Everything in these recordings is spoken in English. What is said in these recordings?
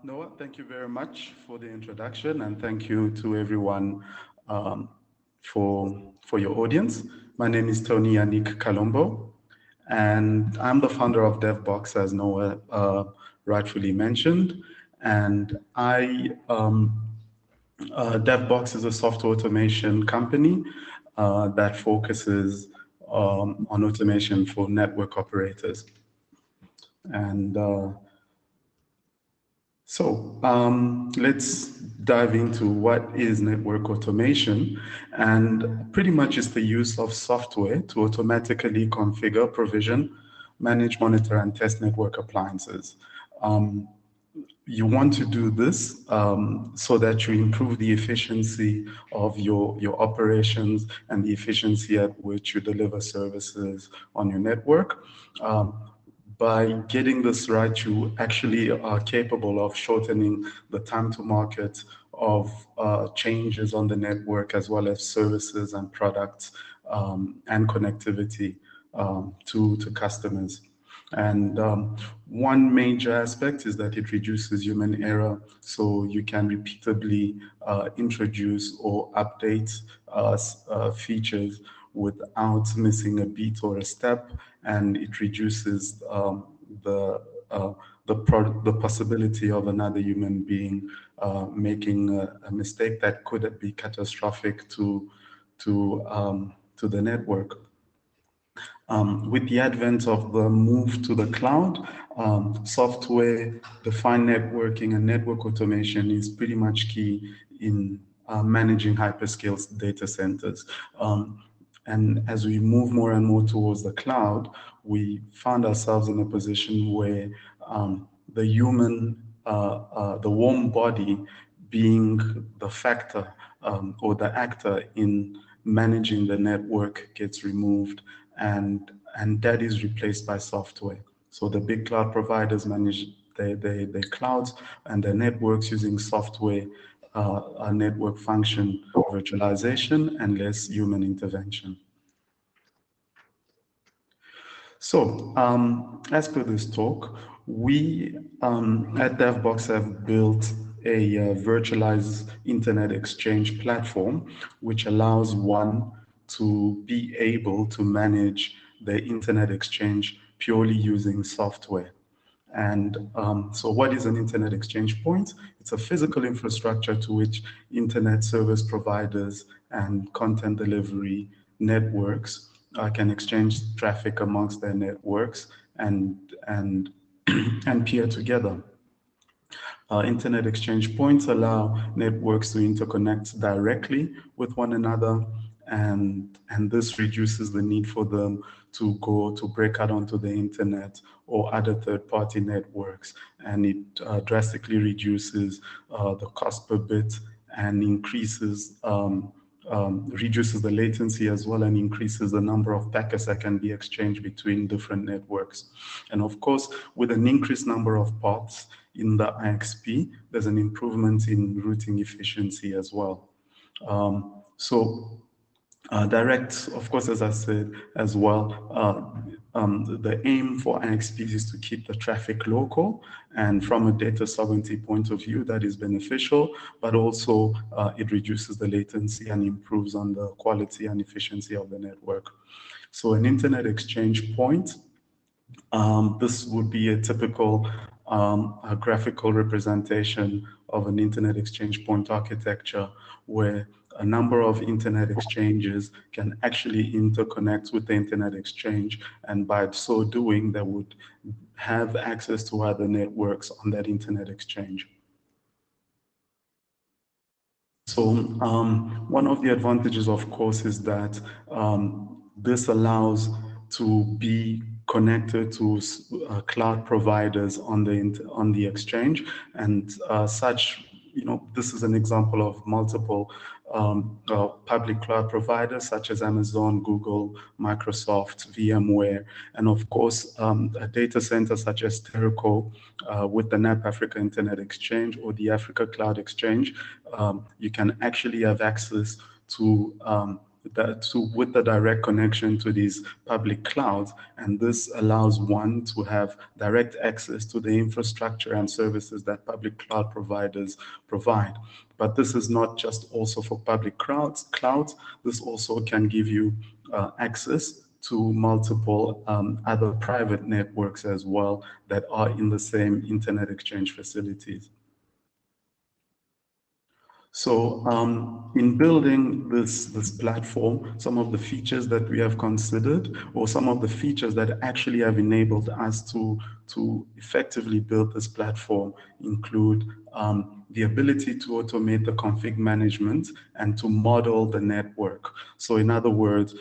Noah, thank you very much for the introduction, and thank you to everyone um, for your audience. My name is Toni Yannick Kalombo, and I'm the founder of Devboks, as Noah rightfully mentioned. And Devboks is a software automation company that focuses on automation for network operators. And let's dive into what is network automation. And pretty much it's the use of software to automatically configure, provision, manage, monitor, and test network appliances. You want to do this so that you improve the efficiency of your operations and the efficiency at which you deliver services on your network. By getting this right, you actually are capable of shortening the time to market of changes on the network, as well as services and products and connectivity to customers. And one major aspect is that it reduces human error, so you can repeatedly introduce or update features without missing a beat or a step, and it reduces the possibility of another human being making a mistake that could be catastrophic to the network. With the advent of the move to the cloud, software-defined networking and network automation is pretty much key in managing hyperscale data centers. And as we move more and more towards the cloud, we found ourselves in a position where the human, the warm body being the factor or the actor in managing the network gets removed, and that is replaced by software. So the big cloud providers manage their clouds and their networks using software, network function virtualization, and less human intervention. So as per this talk, we at Devboks have built a virtualized internet exchange platform, which allows one to be able to manage the internet exchange purely using software. And so what is an internet exchange point? It's a physical infrastructure to which internet service providers and content delivery networks can exchange traffic amongst their networks and peer together. Internet exchange points allow networks to interconnect directly with one another, and this reduces the need for them to break out onto the internet or other third-party networks, and it drastically reduces the cost per bit and increases reduces the latency as well, and increases the number of packets that can be exchanged between different networks. And of course, with an increased number of ports in the IXP, there's an improvement in routing efficiency as well. Direct, of course, as I said as well, the aim for IXPs is to keep the traffic local, and from a data sovereignty point of view, that is beneficial, but also it reduces the latency and improves on the quality and efficiency of the network. So an internet exchange point, this would be a typical a graphical representation of an internet exchange point architecture, where a number of internet exchanges can actually interconnect with the internet exchange, and by so doing, they would have access to other networks on that internet exchange. So one of the advantages, of course, is that this allows to be connected to cloud providers on the exchange, and such, this is an example of multiple public cloud providers such as Amazon, Google, Microsoft, VMware, and of course a data center such as Terraco with the NAP Africa Internet Exchange or the Africa Cloud Exchange. You can actually have access to with the direct connection to these public clouds, and this allows one to have direct access to the infrastructure and services that public cloud providers provide. But this is not just also for public clouds. This also can give you access to multiple other private networks as well that are in the same internet exchange facilities. So in building this platform, some of the features that we have considered, or some of the features that actually have enabled us to effectively build this platform, include the ability to automate the config management and to model the network. So in other words,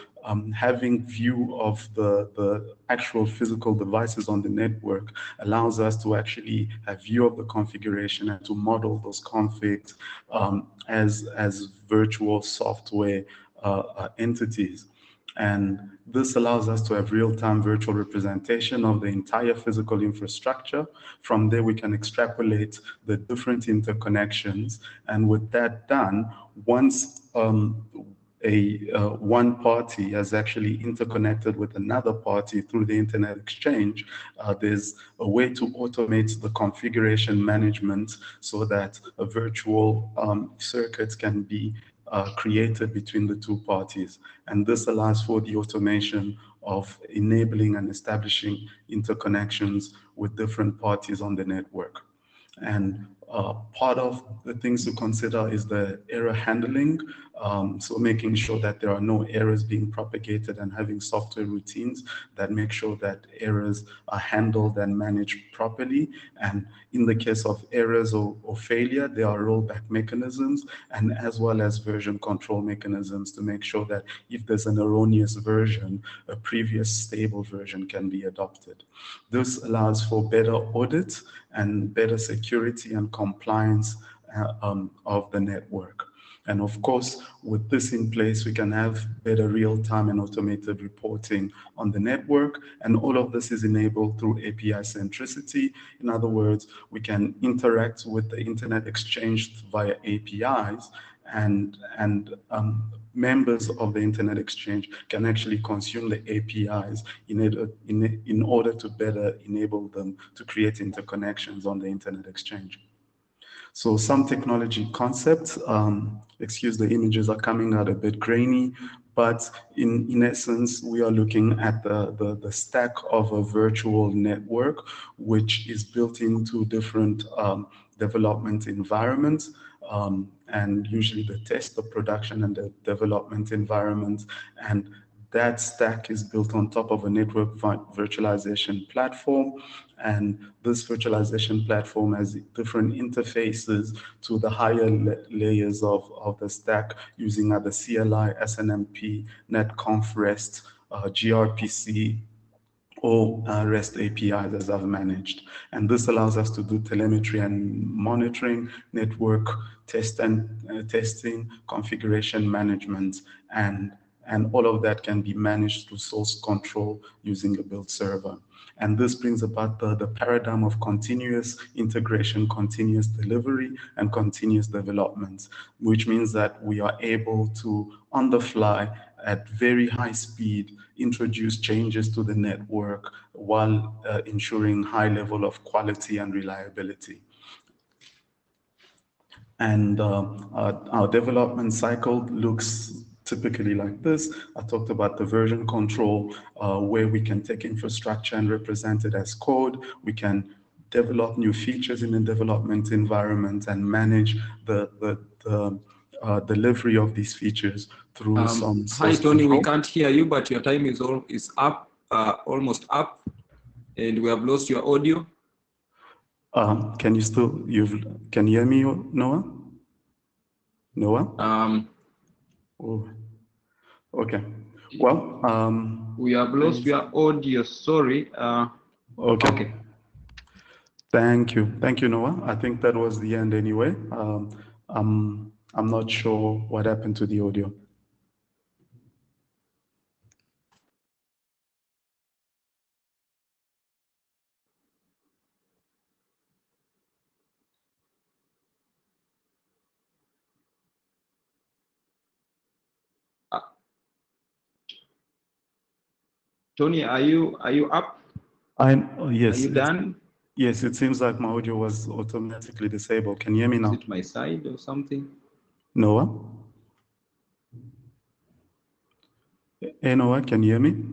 having view of the actual physical devices on the network allows us to actually have view of the configuration and to model those configs as virtual software entities. And this allows us to have real-time virtual representation of the entire physical infrastructure. From there, we can extrapolate the different interconnections. And with that done, once one party has actually interconnected with another party through the internet exchange, there's a way to automate the configuration management so that a virtual circuit can be created between the two parties. And this allows for the automation of enabling and establishing interconnections with different parties on the network. And part of the things to consider is the error handling. So making sure that there are no errors being propagated and having software routines that make sure that errors are handled and managed properly. And in the case of errors or failure, there are rollback mechanisms, and as well as version control mechanisms to make sure that if there's an erroneous version, a previous stable version can be adopted. This allows for better audit and better security and compliance of the network. And of course, with this in place, we can have better real-time and automated reporting on the network. And all of this is enabled through API centricity. In other words, we can interact with the internet exchange via APIs, and members of the internet exchange can actually consume the APIs in order to better enable them to create interconnections on the internet exchange. So some technology concepts, excuse the images are coming out a bit grainy, but in essence, we are looking at the stack of a virtual network, which is built into different development environments. And usually the test, the production, and the development environment. And that stack is built on top of a network virtualization platform. And this virtualization platform has different interfaces to the higher layers of the stack using other CLI, SNMP, NetConf REST, gRPC, or REST APIs as I've managed. And this allows us to do telemetry and monitoring, network testing, configuration management, and all of that can be managed through source control using a build server. And this brings about the paradigm of continuous integration, continuous delivery, and continuous development, which means that we are able to, on the fly, at very high speed, introduce changes to the network while ensuring high level of quality and reliability. And our development cycle looks typically like this. I talked about the version control, where we can take infrastructure and represent it as code. We can develop new features in the development environment and manage the delivery of these features through some source Hi, Toni, control. we can't hear you, but your time is up, almost up, and we have lost your audio. Can you can you hear me, Noah? Noah? Oh, okay. Well, we have lost your audio. Sorry. Okay. Thank you, Noah. I think that was the end anyway. I'm not sure what happened to the audio. Toni, are you up? Yes. Are you done? Yes, it seems like my audio was automatically disabled. Can you hear me now? Is it my side or something? Noah? Hey, Noah, can you hear me?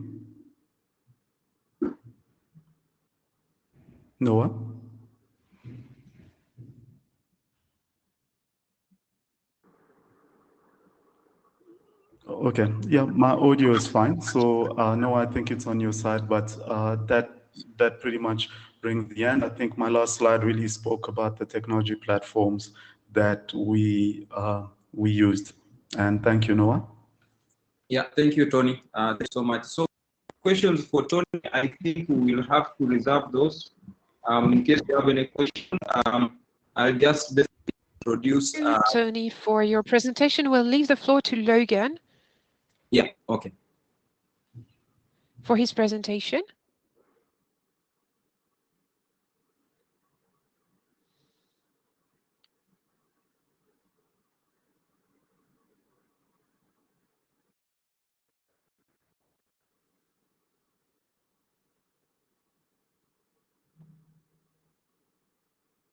Noah? Okay, yeah, my audio is fine. So no, I think it's on your side, but that pretty much brings the end. I think my last slide really spoke about the technology platforms that we used. And thank you, Noah. Yeah, thank you, Toni. Thanks so much. So questions for Toni, I think we will have to reserve those. In case you have any question, I'll just introduce. Toni, for your presentation, we'll leave the floor to Logan. Yeah, okay. For his presentation.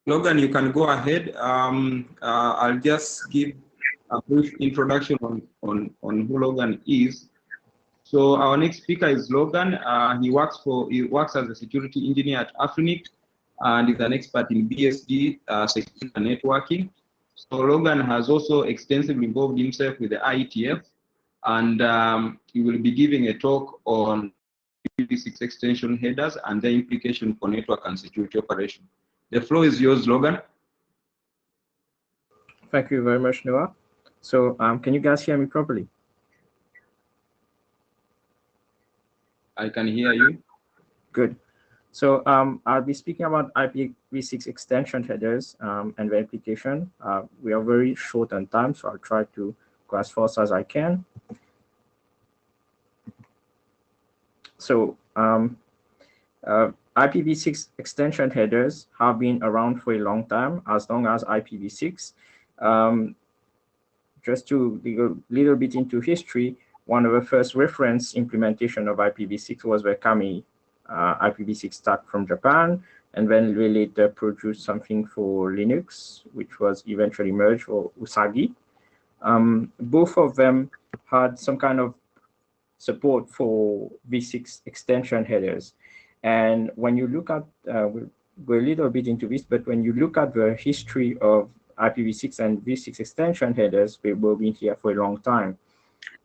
Logan, you can go ahead. I'll just give a brief introduction on who Logan is. So our next speaker is Logan. He works as a security engineer at AFRINIC and is an expert in BSD security and networking. So Logan has also extensively involved himself with the IETF, and he will be giving a talk on IPv6 extension headers and their implication for network and security operation. The floor is yours, Logan. Thank you very much, Noah. So can you guys hear me properly? I can hear you. Good. So I'll be speaking about IPv6 extension headers and their application. We are very short on time, so I'll try to go as fast as I can. So IPv6 extension headers have been around for a long time, as long as IPv6. Just to go a little bit into history, one of the first reference implementation of IPv6 was the Kami IPv6 stack from Japan, and then they later produced something for Linux, which was eventually merged for Usagi. Both of them had some kind of support for v6 extension headers. And when you look at, we'll go a little bit into this, but when you look at the history of IPv6 and v6 extension headers, they will be here for a long time.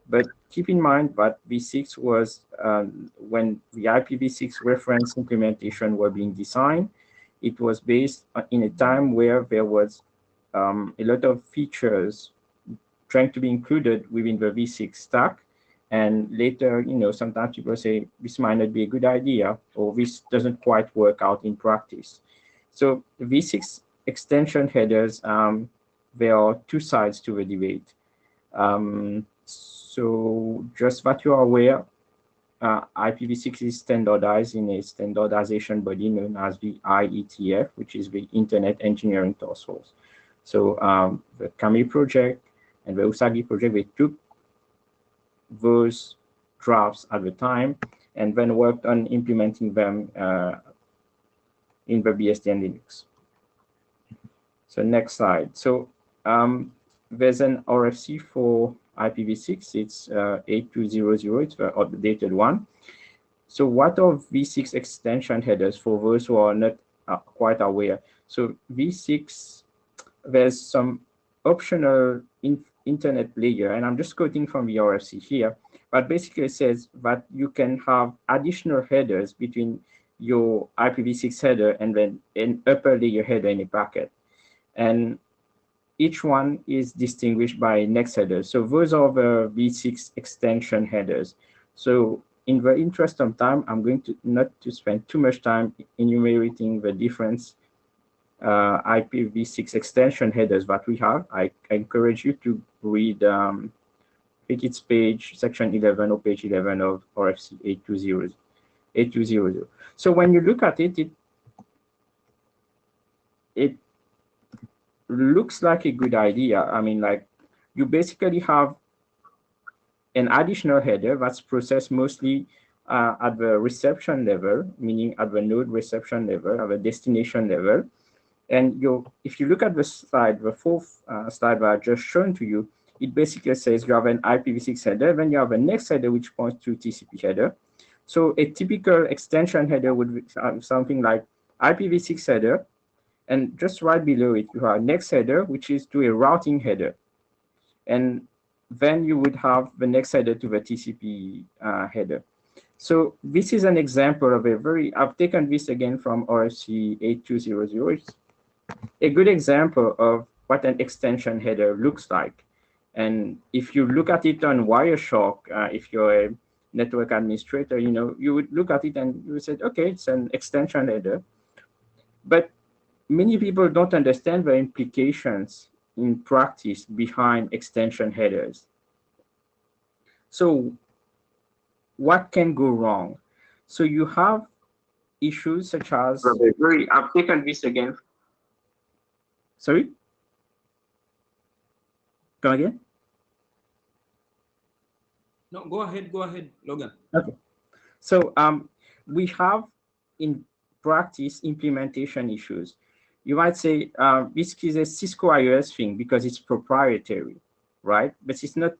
But keep in mind that v6 was, when the IPv6 reference implementation were being designed, it was based in a time where there was a lot of features trying to be included within the v6 stack. And later, you know, sometimes people say this might not be a good idea, or this doesn't quite work out in practice. So the v6 extension headers, there are two sides to the debate. So just that you are aware, IPv6 is standardized in a standardization body known as the IETF, which is the Internet Engineering Task Force. So the Kami project and the Usagi project, they took those drafts at the time and then worked on implementing them in the BSD and Linux. So next slide. So there's an RFC for IPv6. It's 8200. It's the updated one. So what are v6 extension headers for those who are not quite aware? So v6, there's some optional internet layer, and I'm just quoting from the RFC here, but basically it says that you can have additional headers between your IPv6 header and then an upper layer header in a packet. And each one is distinguished by next header. So those are the v6 extension headers. So in the interest of time, I'm going to not to spend too much time enumerating the different IPv6 extension headers that we have. I encourage you to read I think it's section 11 or page 11 of RFC 8200. So when you look at it, it looks like a good idea. I mean, like, you basically have an additional header that's processed mostly at the reception level, meaning at the node reception level, at the destination level. And if you look at the slide, the fourth slide that I just shown to you, it basically says you have an IPv6 header, then you have a next header which points to TCP header. So a typical extension header would be something like IPv6 header, and just right below it, you have next header, which is to a routing header. And then you would have the next header to the TCP header. So this is an example of I've taken this again from RFC 8200. It's a good example of what an extension header looks like. And if you look at it on Wireshark, if you're a network administrator, you would look at it and you would say, okay, it's an extension header. But many people don't understand the implications in practice behind extension headers. So what can go wrong? So you have issues such as, I've taken this again. Sorry? Come again? No, go ahead, Logan. Okay. So we have in practice implementation issues. You might say this is a Cisco iOS thing because it's proprietary, right? But it's not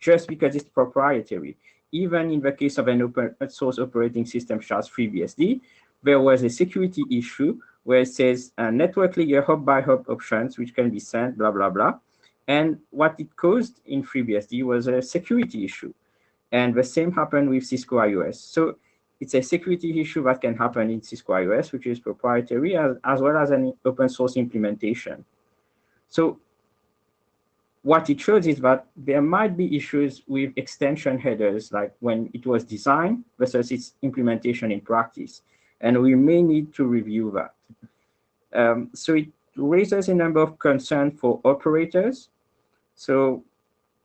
just because it's proprietary. Even in the case of an open source operating system such as FreeBSD, there was a security issue where it says network layer hop-by-hop options, which can be sent, blah, blah, blah. And what it caused in FreeBSD was a security issue. And the same happened with Cisco iOS. So it's a security issue that can happen in Cisco iOS, which is proprietary, as well as an open source implementation. So what it shows is that there might be issues with extension headers, like when it was designed versus its implementation in practice. And we may need to review that. So it raises a number of concerns for operators. So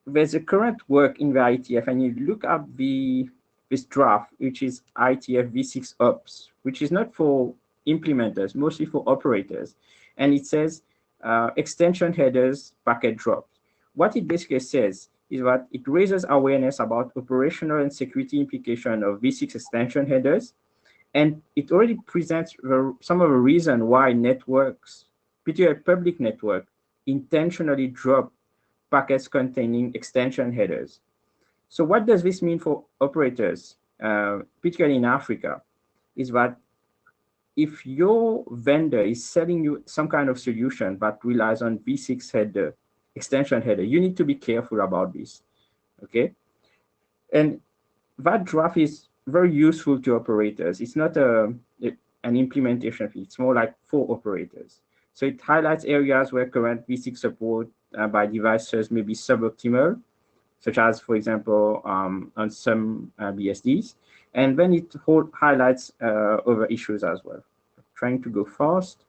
there's a current work in the IETF, and you look at this draft, which is IETF v6 ops, which is not for implementers, mostly for operators. And it says extension headers packet drops. What it basically says is that it raises awareness about operational and security implication of v6 extension headers. And it already presents some of the reason why networks, particularly public network, intentionally drop packets containing extension headers. So what does this mean for operators, particularly in Africa, is that if your vendor is selling you some kind of solution that relies on v6 header, extension header, you need to be careful about this, okay? And that draft is very useful to operators. It's not an implementation fee, it's more like for operators. So it highlights areas where current v6 support by devices may be suboptimal, such as, for example, on some BSDs. And then it highlights other issues as well. I'm trying to go fast.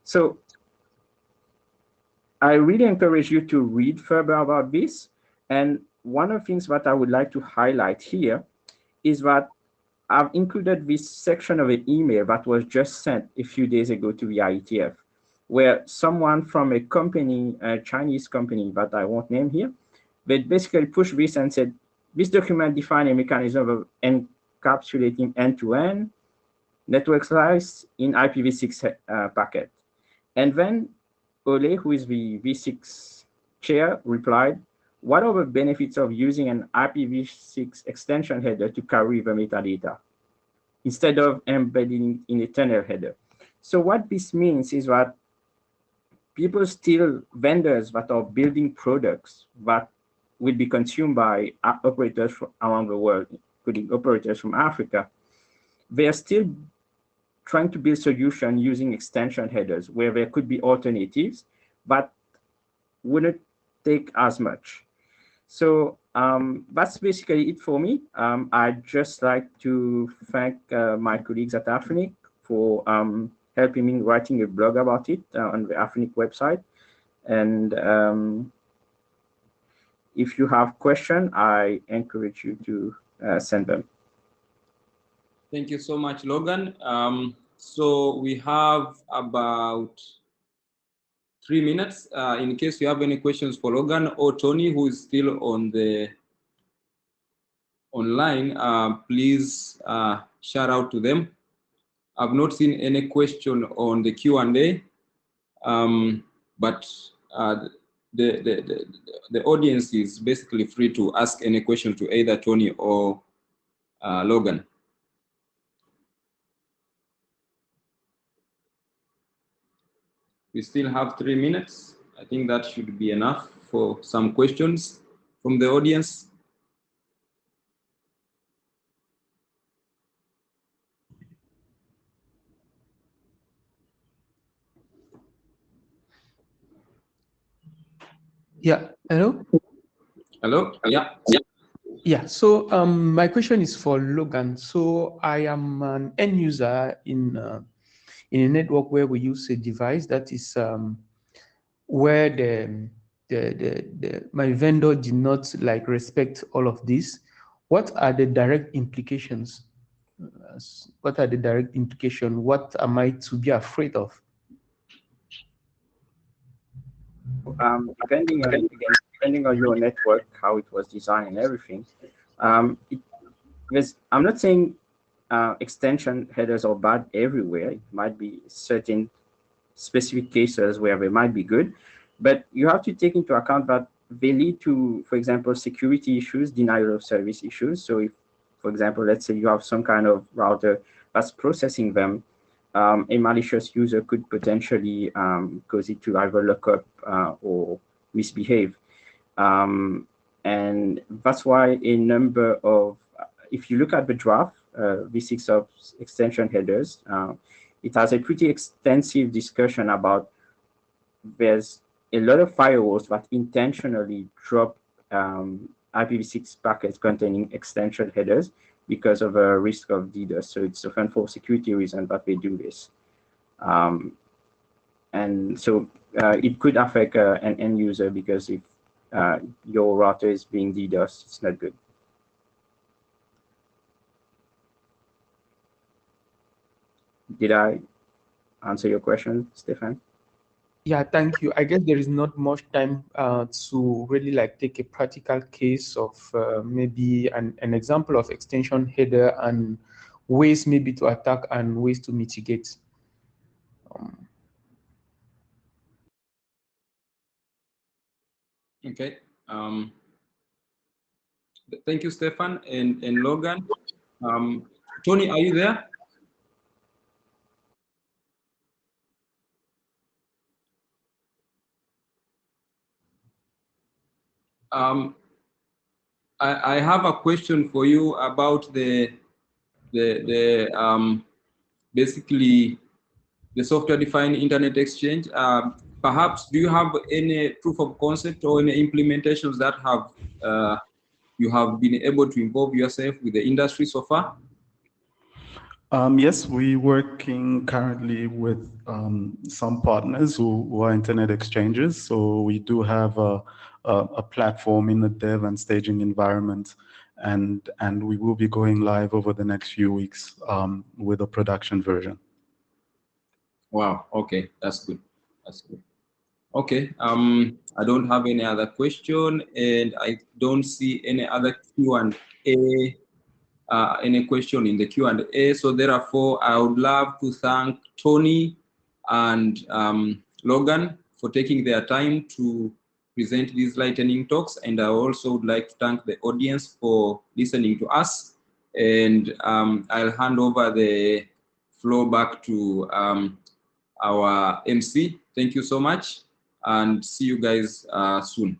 So I really encourage you to read further about this. And one of the things that I would like to highlight here is that I've included this section of an email that was just sent a few days ago to the IETF, where someone from a company, a Chinese company that I won't name here, they basically pushed this and said, this document defines a mechanism of encapsulating end-to-end network slice in IPv6 packet. And then Ole, who is the v6 chair, replied, what are the benefits of using an IPv6 extension header to carry the metadata instead of embedding in a tunnel header? So what this means is that vendors that are building products that will be consumed by operators from around the world, including operators from Africa, they are still trying to build solutions using extension headers where there could be alternatives, but wouldn't take as much. So that's basically it for me. I'd just like to thank my colleagues at AFRINIC for helping me writing a blog about it on the AFRINIC website. And if you have questions, I encourage you to send them. Thank you so much, Logan. So we have about 3 minutes in case you have any questions for Logan or Toni, who is still on the online, please shout out to them. I've not seen any question on the Q&A, but the audience is basically free to ask any question to either Toni or Logan. We still have 3 minutes. I think that should be enough for some questions from the audience. Yeah, hello? Hello? Yeah. Yeah, so my question is for Logan. So I am an end user in a network where we use a device that is where my vendor did not like respect all of this. What are the direct implications? What are the direct implications? What am I to be afraid of? Depending on your network, how it was designed and everything, I'm not saying extension headers are bad everywhere. It might be certain specific cases where they might be good, but you have to take into account that they lead to, for example, security issues, denial of service issues. So if, for example, let's say you have some kind of router that's processing them, a malicious user could potentially cause it to either lock up or misbehave. And that's why a number of, if you look at the draft, V6 of extension headers, it has a pretty extensive discussion about there's a lot of firewalls that intentionally drop IPv6 packets containing extension headers because of a risk of DDoS. So it's often for security reasons that they do this. And so it could affect an end user, because if your router is being DDoS, it's not good. Did I answer your question, Stefan? Yeah, thank you. I guess there is not much time to really like take a practical case of maybe an example of extension header and ways maybe to attack and ways to mitigate. Okay. Thank you, Stefan and Logan. Toni, are you there? I have a question for you about basically the software-defined internet exchange. Perhaps, do you have any proof of concept or any implementations that have you have been able to involve yourself with the industry so far? Yes, we're working currently with some partners who are internet exchanges. So we do have a platform in the dev and staging environment, and we will be going live over the next few weeks with a production version. Wow. Okay, that's good. That's good. Okay. I don't have any other question, and I don't see any other Q&A. Any question in the Q&A. So therefore, I would love to thank Toni and Logan for taking their time to present these lightning talks. And I also would like to thank the audience for listening to us. And I'll hand over the floor back to our MC. Thank you so much, and see you guys soon.